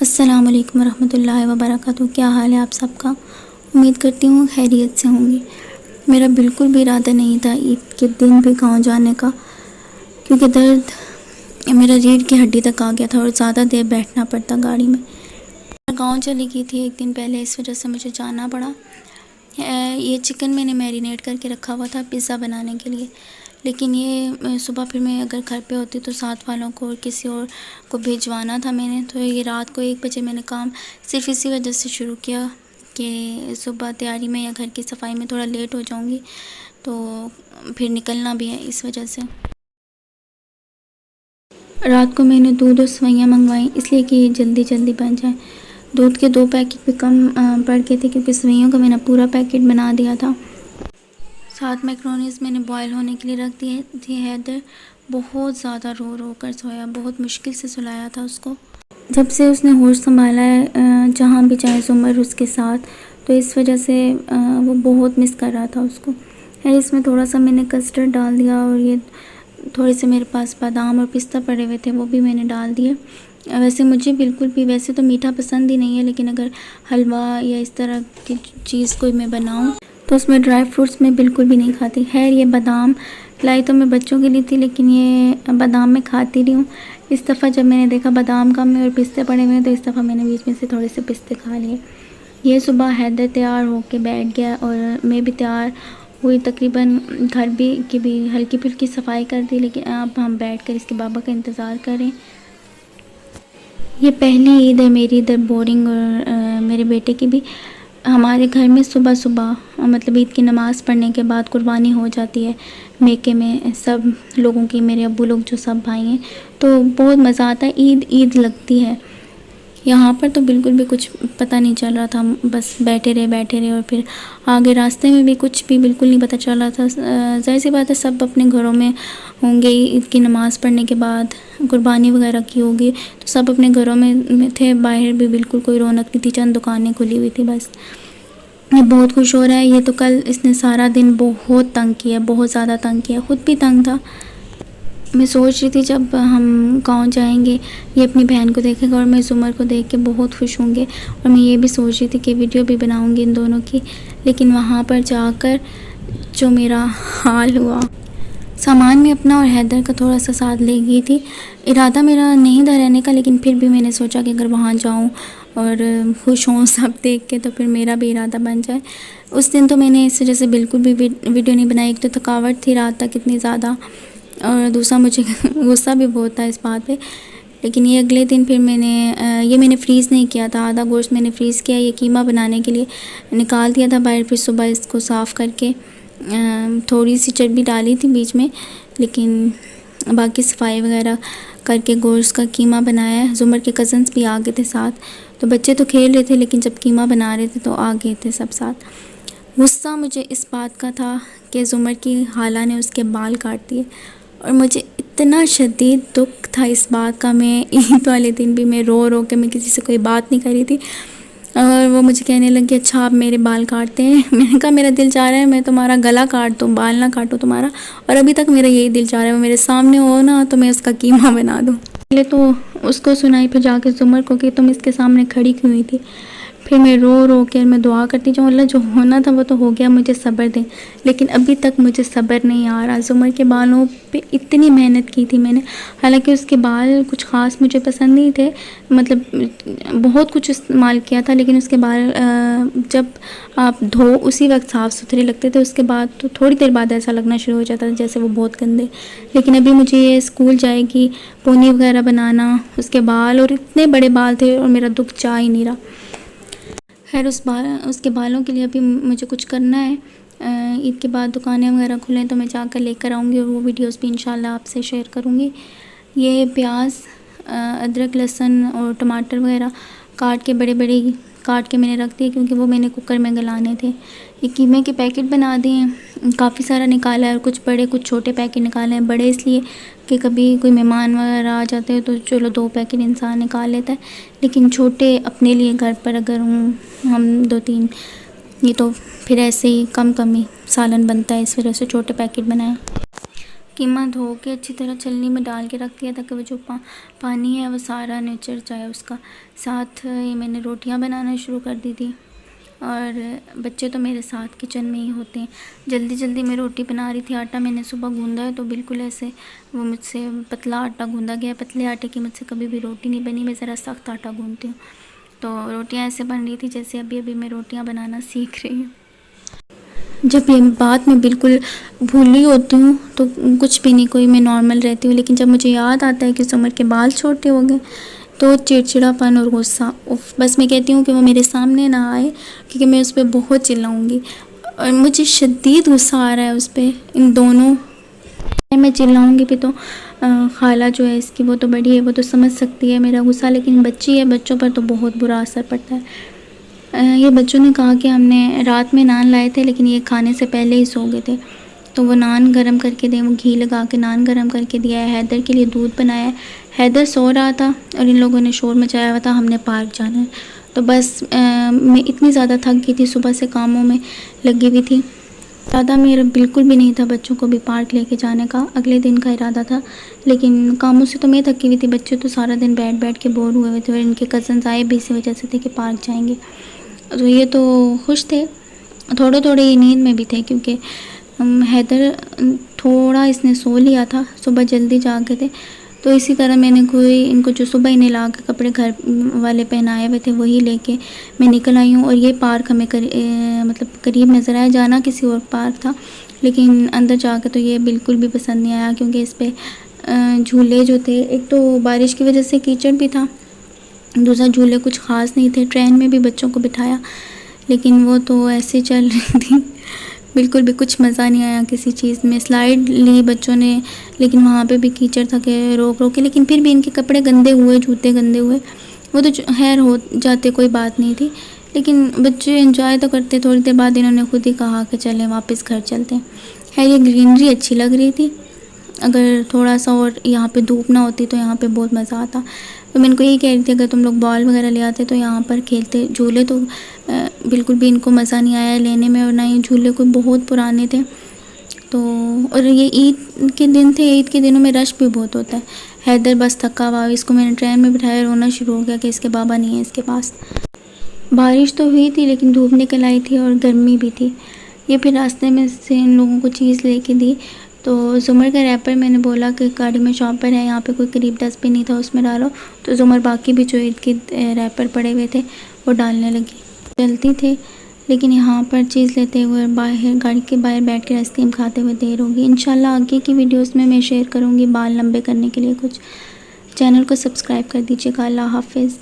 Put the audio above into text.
अस्सलाम वालेकुम रहमतुल्लाहि व बरकातहू। क्या हाल है आप सबका? उम्मीद करती हूँ खैरियत से होंगे। मेरा बिल्कुल भी इरादा नहीं था ईद के दिन भी गांव जाने का, क्योंकि दर्द मेरा रीढ़ की हड्डी तक आ गया था और ज़्यादा देर बैठना पड़ता गाड़ी में। गांव चली गई थी एक दिन पहले, इस वजह से मुझे जाना पड़ा। ये चिकन मैंने मैरिनेट करके रखा हुआ था पिज़्ज़ा बनाने के लिए, लेकिन ये सुबह फिर मैं अगर घर पे होती तो साथ वालों को और किसी और को भिजवाना था मैंने। तो ये रात को 1 बजे मैंने काम सिर्फ इसी वजह से शुरू किया कि सुबह तैयारी में या घर की सफाई में थोड़ा लेट हो जाऊंगी, तो फिर निकलना भी है इस वजह से। रात को मैंने दूध और सवैयाँ मंगवाई इसलिए कि जल्दी जल्दी बन जाए। दूध के 2 पैकेट भी कम पड़ गए थे क्योंकि सवैयों का मैंने पूरा पैकेट बना दिया था। साथ मैक्रोनीज़ मैंने बॉयल होने के लिए रख दिए थे। हैदर बहुत ज़्यादा रो रो कर सोया, बहुत मुश्किल से सुलाया था उसको। जब से उसने होश संभाला है जहाँ भी जाए ज़ुमर उसके साथ, तो इस वजह से वो बहुत मिस कर रहा था उसको। है इसमें थोड़ा सा मैंने कस्टर्ड डाल दिया और ये थोड़े से मेरे पास बादाम और पिस्ता पड़े हुए थे वो भी मैंने डाल दिए। वैसे मुझे बिल्कुल भी वैसे तो मीठा पसंद ही नहीं है, लेकिन अगर हलवा या इस तरह की चीज़ कोई मैं बनाऊँ तो उसमें ड्राई फ्रूट्स मैं बिल्कुल भी नहीं खाती। खैर ये बादाम लाई तो मैं बच्चों के लिए थी, लेकिन ये बादाम मैं खाती नहीं हूँ। इस दफ़ा जब मैंने देखा बादाम कम में और पिस्ते पड़े हुए हैं तो इस दफ़ा मैंने बीच में से थोड़े से पिस्ते खा लिए। ये सुबह हैदर तैयार होके बैठ गया और मैं भी तैयार हुई। तकरीबन घर की भी हल्की फुल्की सफाई कर दी, लेकिन अब हम बैठकर इसके बाबा का इंतज़ार करें। ये पहली ईद है मेरी इधर बोरिंग, और मेरे बेटे की भी। हमारे घर में सुबह सुबह मतलब ईद की नमाज़ पढ़ने के बाद कुर्बानी हो जाती है मेके में सब लोगों की, मेरे अब्बू लोग जो सब भाई हैं, तो बहुत मज़ा आता है। ईद ईद लगती है। यहाँ पर तो बिल्कुल भी कुछ पता नहीं चल रहा था, बस बैठे रहे और फिर आगे रास्ते में भी कुछ भी बिल्कुल नहीं पता चल रहा था। ज़ाहिर सी बात है सब अपने घरों में होंगे, ईद की नमाज़ पढ़ने के बाद कुर्बानी वगैरह की होगी तो सब अपने घरों में थे। बाहर भी बिल्कुल कोई रौनक नहीं थी, चंद दुकानें खुली हुई थी बस। ये बहुत खुश हो रहा है। ये तो कल इसने सारा दिन बहुत तंग किया, बहुत ज़्यादा तंग किया, ख़ुद भी तंग था। मैं सोच रही थी जब हम गांव जाएंगे ये अपनी बहन को देखेगा और मैं ज़ुमर को देख के बहुत खुश होंगे। और मैं ये भी सोच रही थी कि वीडियो भी बनाऊंगी इन दोनों की, लेकिन वहाँ पर जाकर जो मेरा हाल हुआ। सामान में अपना और हैदर का थोड़ा सा साथ ले गई थी। इरादा मेरा नहीं था रहने का, लेकिन फिर भी मैंने सोचा कि अगर वहाँ जाऊँ और खुश हों सब देख के तो फिर मेरा भी इरादा बन जाए। उस दिन तो मैंने इस वजह से बिल्कुल भी वीडियो नहीं बनाई। एक तो थकावट थी रात तक इतनी ज़्यादा, और दूसरा मुझे गुस्सा भी बहुत था इस बात पे। लेकिन ये अगले दिन फिर मैंने फ्रीज़ नहीं किया था। आधा गोश्त मैंने फ्रीज़ किया, ये कीमा बनाने के लिए निकाल दिया था बाहर। फिर सुबह इसको साफ़ करके थोड़ी सी चर्बी डाली थी बीच में, लेकिन बाकी सफाई वगैरह करके गोश्त का कीमा बनाया। ज़ुमर के कज़न्स भी आ गए थे साथ, तो बच्चे तो खेल रहे थे लेकिन जब कीमा बना रहे थे तो आ गए थे सब साथ। गुस्सा मुझे इस बात का था कि ज़ुमर की खाला ने उसके बाल काट दिए, और मुझे इतना शदीद दुख था इस बात का। मैं ईद वाले दिन भी मैं रो के मैं किसी से कोई बात नहीं करी थी, और वो मुझे कहने लगी अच्छा आप मेरे बाल काटते हैं। मैंने कहा मेरा दिल चाह रहा है मैं तुम्हारा गला काट दूँ, बाल ना काटूँ तुम्हारा, और अभी तक मेरा यही दिल चाह रहा है। वो मेरे सामने हो ना तो मैं उसका कीमा बना दूँ। पहले तो उसको सुनाई, फिर जाके ज़ुमर को कि तुम इसके सामने खड़ी क्यों हुई थी। फिर मैं रो के मैं दुआ करती जाऊँ अल्लाह जो होना था वो तो हो गया, मुझे सब्र दें। लेकिन अभी तक मुझे सब्र नहीं आ रहा। ज़ुमर के बालों पे इतनी मेहनत की थी मैंने, हालांकि उसके बाल कुछ ख़ास मुझे पसंद नहीं थे, मतलब बहुत कुछ इस्तेमाल किया था, लेकिन उसके बाल जब आप धो उसी वक्त साफ़ सुथरे लगते थे, उसके बाद तो थोड़ी देर बाद ऐसा लगना शुरू हो जाता था जैसे वो बहुत गंदे। लेकिन अभी मुझे ये स्कूल जाएगी, पोनी वगैरह बनाना, उसके बाल और इतने बड़े बाल थे और मेरा दुख जा ही नहीं रहा। खैर उसके बालों के लिए अभी मुझे कुछ करना है। ईद के बाद दुकानें वगैरह खुलें तो मैं जाकर लेकर आऊँगी और वो वीडियोस भी इंशाल्लाह आपसे शेयर करूँगी। ये प्याज, अदरक, लहसुन और टमाटर वगैरह काट के बड़े बड़े काट के मैंने रख दिए, क्योंकि वो मैंने कुकर में गलाने थे। ये कीमे के पैकेट बना दिए, काफ़ी सारा निकाला है, और कुछ बड़े कुछ छोटे पैकेट निकाले हैं। बड़े इसलिए कि कभी कोई मेहमान वगैरह आ जाते हैं तो चलो 2 पैकेट इंसान निकाल लेता है, लेकिन छोटे अपने लिए घर पर अगर हूँ हम 2-3, ये तो फिर ऐसे ही कम ही सालन बनता है, इस वजह से छोटे पैकेट बनाए। कीमा धो के अच्छी तरह छलनी में डाल के रख दिया ताकि वो जो पानी है वो सारा निचर जाए उसका। साथ ये मैंने रोटियां बनाना शुरू कर दी थी और बच्चे तो मेरे साथ किचन में ही होते हैं। जल्दी जल्दी मैं रोटी बना रही थी। आटा मैंने सुबह गूंदा है तो बिल्कुल ऐसे वो मुझसे पतला आटा गूंदा गया। पतले आटे की मुझसे कभी भी रोटी नहीं बनी, मैं ज़रा सख्त आटा गूंदती हूँ। तो रोटियाँ ऐसे बन रही थी जैसे अभी अभी मैं रोटियाँ बनाना सीख रही हूँ। जब ये बात मैं बिल्कुल भूली होती हूँ तो कुछ भी नहीं, कोई मैं नॉर्मल रहती हूँ, लेकिन जब मुझे याद आता है कि उस उम्र के बाल छोटे हो गए तो चिड़चिड़ापन और गुस्सा, बस मैं कहती हूँ कि वो मेरे सामने ना आए क्योंकि मैं उस पर बहुत चिल्लाऊँगी और मुझे शदीद गुस्सा आ रहा है उस पर। इन दोनों मैं चिल्लाऊँगी भी तो खाला जो है इसकी वो तो बड़ी है, वो तो समझ सकती है मेरा गुस्सा, लेकिन बच्ची है, बच्चों पर तो बहुत बुरा असर पड़ता है। ये बच्चों ने कहा कि हमने रात में नान लाए थे लेकिन ये खाने से पहले ही सो गए थे, तो वो नान गरम करके दें, वो घी लगा के नान गरम करके दिया है। हैदर के लिए दूध बनाया है। हैदर सो रहा था और इन लोगों ने शोर मचाया हुआ था हमने पार्क जाना है। तो बस मैं इतनी ज़्यादा थक गई थी, सुबह से कामों में लगी हुई थी। इरादा मेरा बिल्कुल भी नहीं था बच्चों को भी पार्क लेके जाने का, अगले दिन का इरादा था, लेकिन कामों से तो मैं थकी हुई थी। बच्चे तो सारा दिन बैठ बैठ के बोर हुए हुए थे और इनके कज़न्स आए भी इसी वजह से थे कि पार्क जाएंगे। तो ये तो खुश थे, थोड़े थोड़े ये नींद में भी थे क्योंकि हैदर थोड़ा इसने सो लिया था, सुबह जल्दी जागे थे। तो इसी तरह मैंने कोई इनको जो सुबह ही नहला के कपड़े घर वाले पहनाए हुए थे वही लेके मैं निकल आई हूँ। और ये पार्क हमें मतलब करीब नज़र आया, जाना किसी और पार्क था लेकिन अंदर जाकर तो ये बिल्कुल भी पसंद नहीं आया क्योंकि इस पर झूले जो थे, एक तो बारिश की वजह से कीचड़ भी था, दूसरा झूले कुछ ख़ास नहीं थे। ट्रेन में भी बच्चों को बिठाया लेकिन वो तो ऐसे चल रही थी, बिल्कुल भी कुछ मज़ा नहीं आया किसी चीज़ में। स्लाइड ली बच्चों ने लेकिन वहाँ पे भी कीचड़ था के रोक रोक के, लेकिन फिर भी इनके कपड़े गंदे हुए, जूते गंदे हुए, वो तो खैर हो जाते, कोई बात नहीं थी, लेकिन बच्चे एंजॉय तो करते। थोड़ी देर बाद इन्होंने खुद ही कहा कि चलें वापस घर चलते हैं। खैर ये ग्रीनरी अच्छी लग रही थी, अगर थोड़ा सा और यहाँ पे धूप ना होती तो यहाँ पे बहुत मज़ा आता। तो मैं इनको यही कह रही थी अगर तुम लोग बॉल वगैरह ले आते तो यहाँ पर खेलते। झूले तो बिल्कुल भी इनको मज़ा नहीं आया लेने में, और ना ही झूले कोई बहुत पुराने थे। तो और ये ईद के दिन थे, ईद के दिनों में रश भी बहुत होता है। हैदर बस थका हुआ, इसको मैंने ट्रेन में बिठाया, रोना शुरू हो गया कि इसके बाबा नहीं है इसके पास। बारिश तो हुई थी लेकिन धूप निकल आई थी और गर्मी भी थी। ये फिर रास्ते में से इन लोगों को चीज़ लेके दी, तो ज़ुमर का रैपर मैंने बोला कि गाड़ी में शॉपर है, यहाँ पे कोई करीब डस्टबिन नहीं था उसमें डालो, तो ज़ुमर बाकी भी जो ईद के रैपर पड़े हुए थे वो डालने लगी। चलती थे लेकिन यहाँ पर चीज़ लेते हुए बाहर गाड़ी के बाहर बैठ के आइसक्रीम खाते हुए देर होगी। इंशाल्लाह आगे की वीडियोस में मैं शेयर करूँगी बाल लंबे करने के लिए कुछ। चैनल को सब्सक्राइब कर दीजिएगा। अल्लाह हाफिज़।